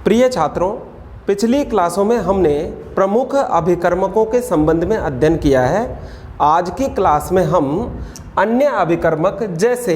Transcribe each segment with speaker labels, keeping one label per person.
Speaker 1: प्रिय छात्रों, पिछली क्लासों में हमने प्रमुख अभिकर्मकों के संबंध में अध्ययन किया है। आज की क्लास में हम अन्य अभिकर्मक जैसे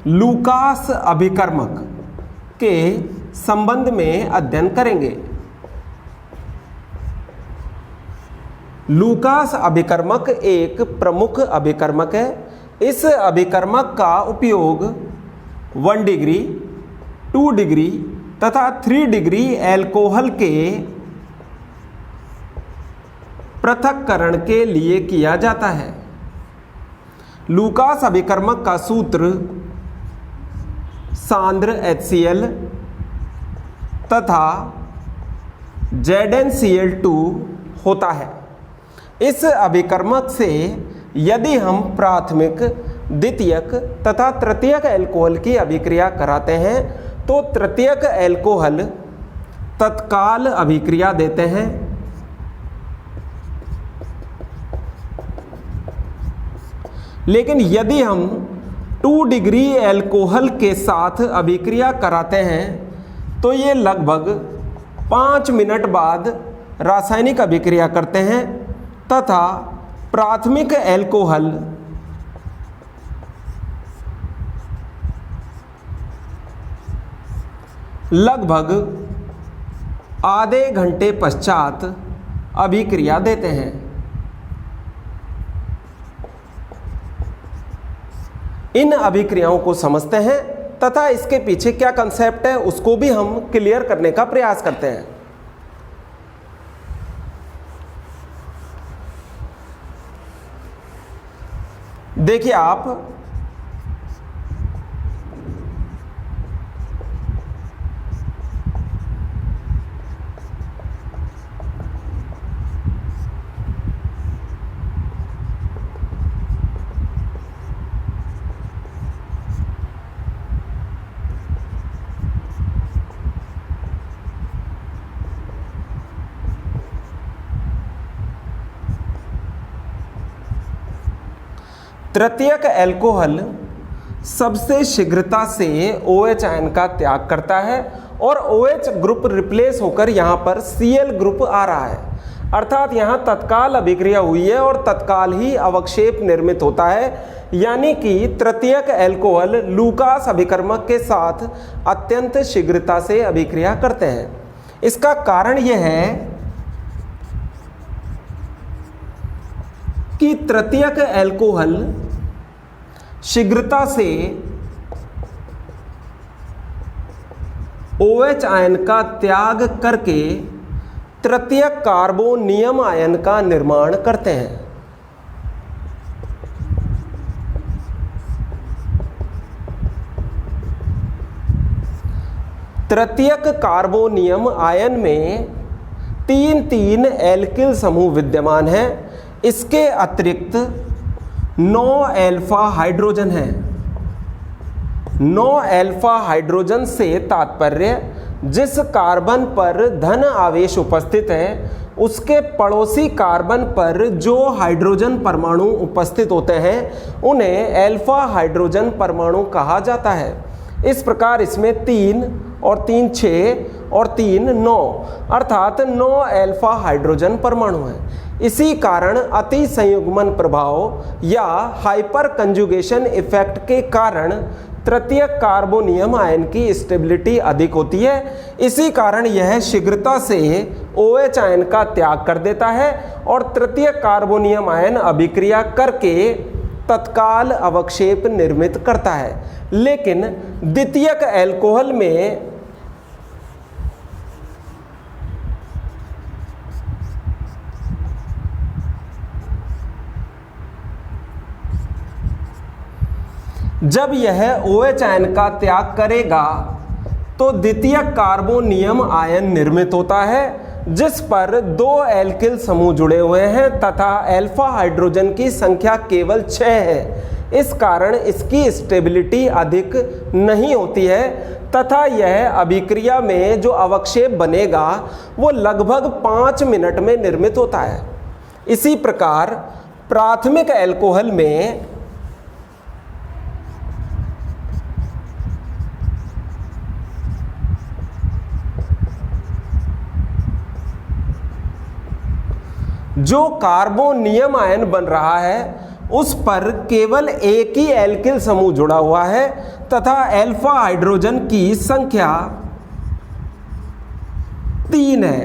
Speaker 1: लूकास अभिकर्मक के संबंध में अध्ययन करेंगे। लूकास अभिकर्मक एक प्रमुख अभिकर्मक है। इस अभिकर्मक का उपयोग 1 डिग्री, 2 डिग्री तथा 3 डिग्री एल्कोहल के पृथक्करण के लिए किया जाता है। लूकास अभिकर्मक का सूत्र सांद्र HCl तथा ZnCl2 होता है। इस अभिकर्मक से यदि हम प्राथमिक, द्वितीयक तथा तृतीयक एल्कोहल की अभिक्रिया कराते हैं तो तृतीयक एल्कोहल तत्काल अभिक्रिया देते हैं, लेकिन यदि हम 2 डिग्री एल्कोहल के साथ अभिक्रिया कराते हैं तो ये लगभग 5 मिनट बाद रासायनिक अभिक्रिया करते हैं तथा प्राथमिक एल्कोहल लगभग आधे घंटे पश्चात अभिक्रिया देते हैं। इन अभिक्रियाओं को समझते हैं तथा इसके पीछे क्या कंसेप्ट है उसको भी हम क्लियर करने का प्रयास करते हैं। देखिए आप, तृतीयक एल्कोहल सबसे शीघ्रता से OH आयन का त्याग करता है और OH ग्रुप रिप्लेस होकर यहाँ पर Cl ग्रुप आ रहा है, अर्थात यहाँ तत्काल अभिक्रिया हुई है और तत्काल ही अवक्षेप निर्मित होता है। यानी कि तृतीयक एल्कोहल लूकास अभिकर्मक के साथ अत्यंत शीघ्रता से अभिक्रिया करते हैं। इसका कारण यह है कि तृतीयक एल्कोहल शीघ्रता से OH आयन का त्याग करके तृतीयक कार्बोनियम आयन का निर्माण करते हैं। तृतीयक कार्बोनियम आयन में 3 एल्किल समूह विद्यमान है। इसके अतिरिक्त 9 अल्फा हाइड्रोजन है। 9 अल्फा हाइड्रोजन से तात्पर्य जिस कार्बन पर धन आवेश उपस्थित है उसके पड़ोसी कार्बन पर जो हाइड्रोजन परमाणु उपस्थित होते हैं उन्हें अल्फा हाइड्रोजन परमाणु कहा जाता है। इस प्रकार इसमें 3 और 3 6 और 3 9 अर्थात 9 अल्फा हाइड्रोजन परमाणु हैं। इसी कारण अति संयुग्मन प्रभाव या हाइपर कंजुगेशन इफेक्ट के कारण तृतीयक कार्बोनियम आयन की स्टेबिलिटी अधिक होती है। इसी कारण यह शीघ्रता से OH आयन का त्याग कर देता है और तृतीयक कार्बोनियम आयन अभिक्रिया करके तत्काल अवक्षेप निर्मित करता है। लेकिन द्वितीयक एल्कोहल में जब यह OH आयन का त्याग करेगा तो द्वितीयक कार्बोनियम आयन निर्मित होता है जिस पर 2 एल्किल समूह जुड़े हुए हैं तथा अल्फा हाइड्रोजन की संख्या केवल 6 है। इस कारण इसकी स्टेबिलिटी अधिक नहीं होती है तथा यह अभिक्रिया में जो अवक्षेप बनेगा वो लगभग 5 मिनट में निर्मित होता है। इसी प्रकार प्राथमिक एल्कोहल में जो कार्बोनियम आयन बन रहा है उस पर केवल एक ही एल्किल समूह जुड़ा हुआ है तथा अल्फा हाइड्रोजन की संख्या 3 है,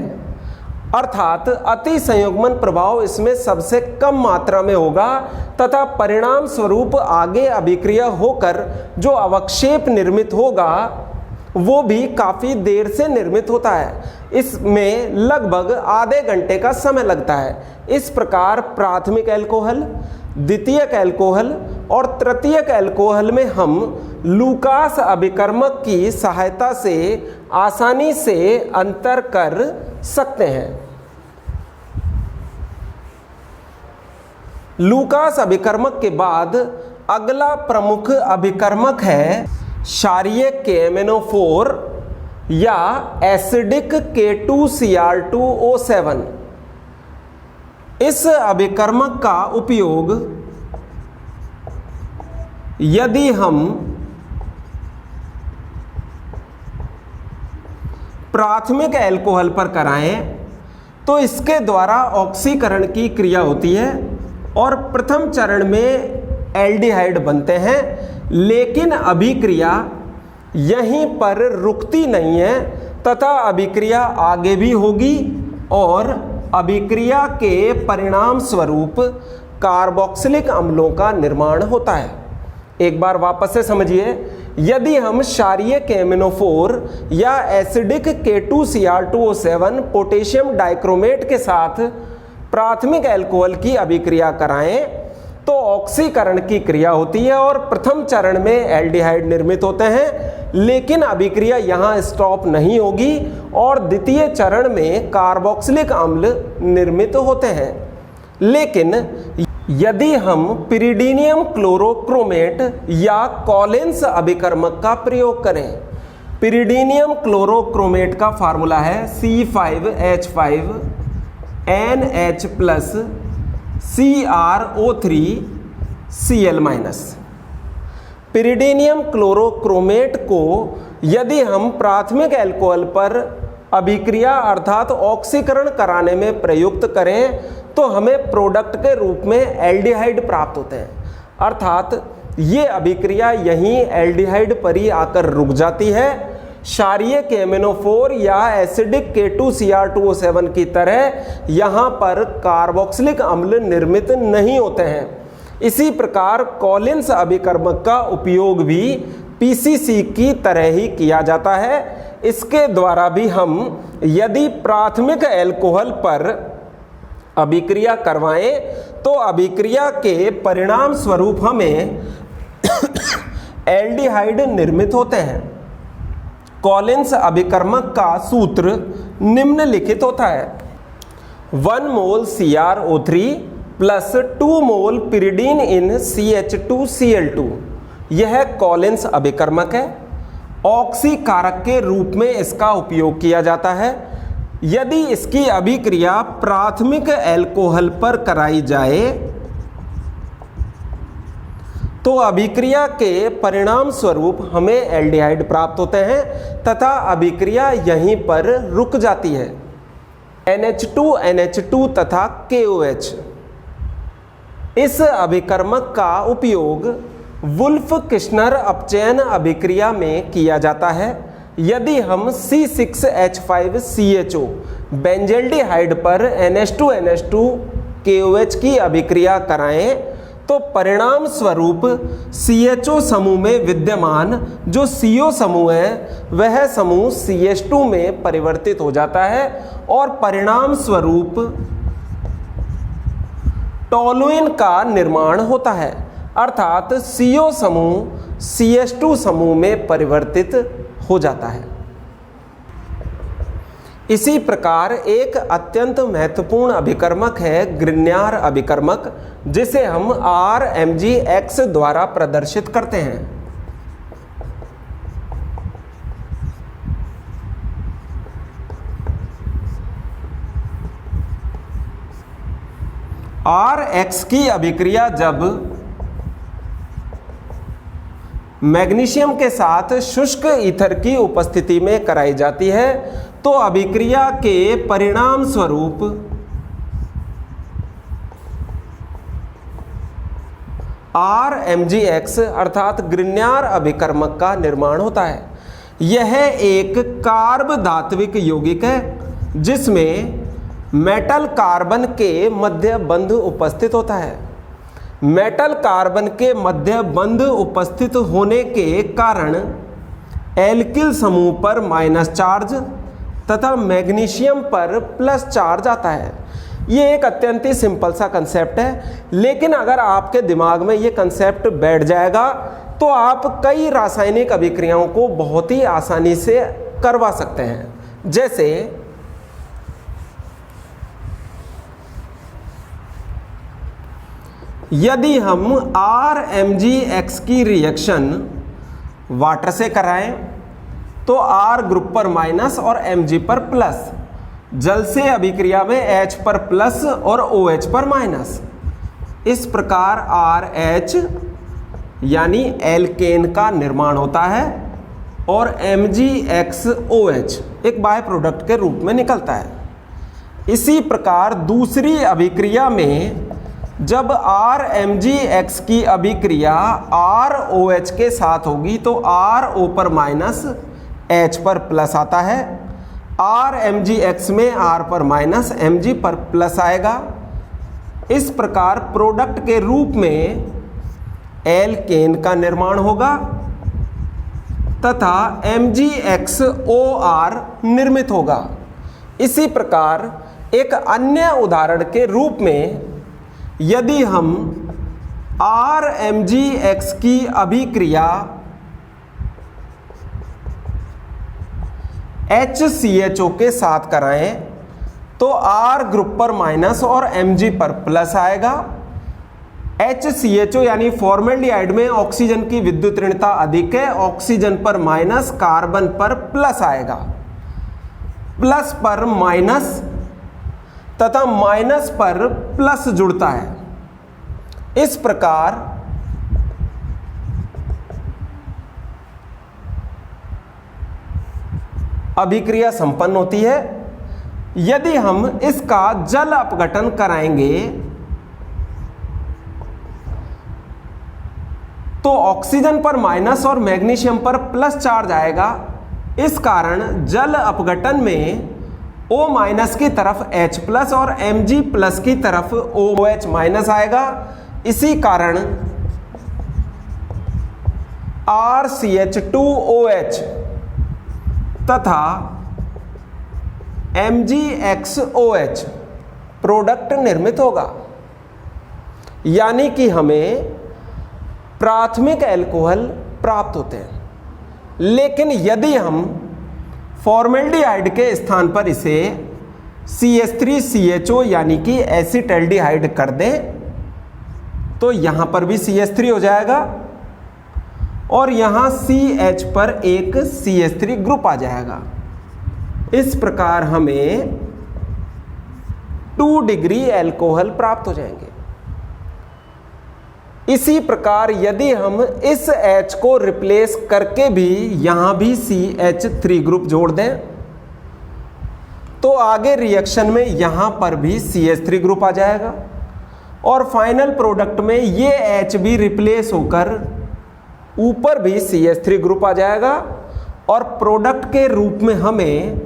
Speaker 1: अर्थात अति संयुग्मन प्रभाव इसमें सबसे कम मात्रा में होगा तथा परिणाम स्वरूप आगे अभिक्रिया होकर जो अवक्षेप निर्मित होगा वो भी काफ़ी देर से निर्मित होता है। इसमें लगभग आधे घंटे का समय लगता है। इस प्रकार प्राथमिक अल्कोहल, द्वितीयक अल्कोहल और तृतीयक अल्कोहल में हम लूकास अभिकर्मक की सहायता से आसानी से अंतर कर सकते हैं। लूकास अभिकर्मक के बाद अगला प्रमुख अभिकर्मक है क्षारीय KMnO4 या एसिडिक K2Cr2O7। इस अभिकर्मक का उपयोग यदि हम प्राथमिक अल्कोहल पर कराएं तो इसके द्वारा ऑक्सीकरण की क्रिया होती है और प्रथम चरण में एल्डिहाइड बनते हैं, लेकिन अभिक्रिया यहीं पर रुकती नहीं है तथा अभिक्रिया आगे भी होगी और अभिक्रिया के परिणाम स्वरूप कार्बोक्सिलिक अम्लों का निर्माण होता है। एक बार वापस से समझिए, यदि हम क्षारीय KMnO4 या एसिडिक K2Cr2O7 पोटेशियम डाइक्रोमेट के साथ प्राथमिक अल्कोहल की अभिक्रिया कराएं तो ऑक्सीकरण की क्रिया होती है और प्रथम चरण में एल्डिहाइड निर्मित होते हैं, लेकिन अभिक्रिया यहाँ स्टॉप नहीं होगी और द्वितीय चरण में कार्बोक्सिलिक अम्ल निर्मित होते हैं। लेकिन यदि हम पिरिडीनियम क्लोरोक्रोमेट या कॉलिन्स अभिकर्मक का प्रयोग करें, पिरिडीनियम क्लोरोक्रोमेट का फार्मूला है C5H5NH प्लस CrO3Cl-। पिरिडीनियम क्लोरोक्रोमेट को यदि हम प्राथमिक अल्कोहल पर अभिक्रिया अर्थात ऑक्सीकरण कराने में प्रयुक्त करें तो हमें प्रोडक्ट के रूप में एल्डिहाइड प्राप्त होते हैं, अर्थात ये अभिक्रिया यहीं एल्डिहाइड पर ही आकर रुक जाती है। क्षारीय KMnO4 या एसिडिक K2Cr2O7 की तरह यहाँ पर कार्बोक्सिलिक अम्ल निर्मित नहीं होते हैं। इसी प्रकार कॉलिन्स अभिकर्मक का उपयोग भी PCC की तरह ही किया जाता है। इसके द्वारा भी हम यदि प्राथमिक अल्कोहल पर अभिक्रिया करवाएं तो अभिक्रिया के परिणाम स्वरूप हमें एल्डिहाइड निर्मित होते हैं। कॉलिन्स अभिकर्मक का सूत्र निम्नलिखित होता है: 1 मोल CrO3 प्लस 2 मोल पिरिडीन इन CH2Cl2। यह कॉलिन्स अभिकर्मक है। ऑक्सीकारक के रूप में इसका उपयोग किया जाता है। यदि इसकी अभिक्रिया प्राथमिक अल्कोहल पर कराई जाए तो अभिक्रिया के परिणाम स्वरूप हमें एल्डिहाइड प्राप्त होते हैं तथा अभिक्रिया यहीं पर रुक जाती है। NH2NH2 तथा KOH। इस अभिकर्मक का उपयोग वुल्फ किश्नर अपचयन अभिक्रिया में किया जाता है। यदि हम C6H5CHO बेंजल्डिहाइड पर NH2NH2 KOH की अभिक्रिया कराएं तो परिणाम स्वरूप CHO समूह में विद्यमान जो CO समूह है वह समूह CH2 में परिवर्तित हो जाता है और परिणाम स्वरूप टोलुइन का निर्माण होता है, अर्थात CO समूह CH2 समूह में परिवर्तित हो जाता है। इसी प्रकार एक अत्यंत महत्वपूर्ण अभिकर्मक है ग्रिग्नार अभिकर्मक, जिसे हम RMgX द्वारा प्रदर्शित करते हैं। RX की अभिक्रिया जब मैग्नीशियम के साथ शुष्क ईथर की उपस्थिति में कराई जाती है तो अभिक्रिया के परिणाम स्वरूप RMgX अर्थात ग्रिग्नार अभिकर्मक का निर्माण होता है। यह एक कार्ब धात्विक यौगिक है जिसमें मेटल कार्बन के मध्य बंध उपस्थित होता है। मेटल कार्बन के मध्य बंध उपस्थित होने के कारण एल्किल समूह पर माइनस चार्ज तथा मैग्नीशियम पर प्लस चार्ज आता है। ये एक अत्यंत ही सिंपल सा कंसेप्ट है, लेकिन अगर आपके दिमाग में ये कंसेप्ट बैठ जाएगा तो आप कई रासायनिक अभिक्रियाओं को बहुत ही आसानी से करवा सकते हैं। जैसे यदि हम RMgX की रिएक्शन वाटर से कराएं तो R ग्रुप पर माइनस और Mg पर प्लस, जल से अभिक्रिया में H पर प्लस और OH पर माइनस। इस प्रकार RH यानी एल्केन का निर्माण होता है और MgXOH एक बाय प्रोडक्ट के रूप में निकलता है। इसी प्रकार दूसरी अभिक्रिया में जब RMgX की अभिक्रिया ROH के साथ होगी तो RO पर माइनस H पर प्लस आता है। RMgX में R पर माइनस Mg पर प्लस आएगा। इस प्रकार प्रोडक्ट के रूप में एल्केन का निर्माण होगा तथा MgXOR निर्मित होगा। इसी प्रकार एक अन्य उदाहरण के रूप में यदि हम RMgX की अभिक्रिया HCHO के साथ कराएं तो R ग्रुप पर माइनस और Mg पर प्लस आएगा। HCHO यानी फॉर्मेल्डिहाइड में ऑक्सीजन की विद्युत ऋणता अधिक है, ऑक्सीजन पर माइनस, कार्बन पर प्लस आएगा। प्लस पर माइनस तथा माइनस पर प्लस जुड़ता है। इस प्रकार अभिक्रिया संपन्न होती है। यदि हम इसका जल अपघटन कराएंगे तो ऑक्सीजन पर माइनस और मैग्नीशियम पर प्लस चार्ज आएगा। इस कारण जल अपघटन में O माइनस की तरफ H प्लस और Mg प्लस की तरफ OH माइनस आएगा। इसी कारण RCH2OH तथा MgXOH प्रोडक्ट निर्मित होगा। यानी कि हमें प्राथमिक अल्कोहल प्राप्त होते हैं। लेकिन यदि हम फॉर्मेल्डिहाइड के स्थान पर इसे CH3CHO यानी कि एसिटल्डिहाइड कर दें तो यहां पर भी CH3 हो जाएगा और यहां CH पर एक CH3 ग्रुप आ जाएगा। इस प्रकार हमें 2 डिग्री अल्कोहल प्राप्त हो जाएंगे। इसी प्रकार यदि हम इस H को रिप्लेस करके भी यहां भी CH3 ग्रुप जोड़ दें तो आगे रिएक्शन में यहां पर भी CH3 ग्रुप आ जाएगा और फाइनल प्रोडक्ट में ये H भी रिप्लेस होकर ऊपर भी CH3 ग्रुप आ जाएगा और प्रोडक्ट के रूप में हमें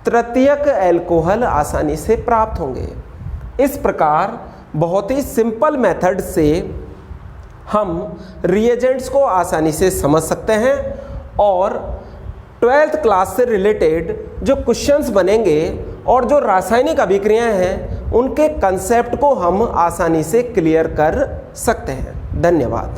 Speaker 1: तृतीयक अल्कोहल आसानी से प्राप्त होंगे। इस प्रकार बहुत ही सिंपल मेथड से हम रिएजेंट्स को आसानी से समझ सकते हैं और 12th क्लास से रिलेटेड जो क्वेश्चंस बनेंगे और जो रासायनिक अभिक्रियाएं हैं उनके कंसेप्ट को हम आसानी से क्लियर कर सकते हैं। धन्यवाद।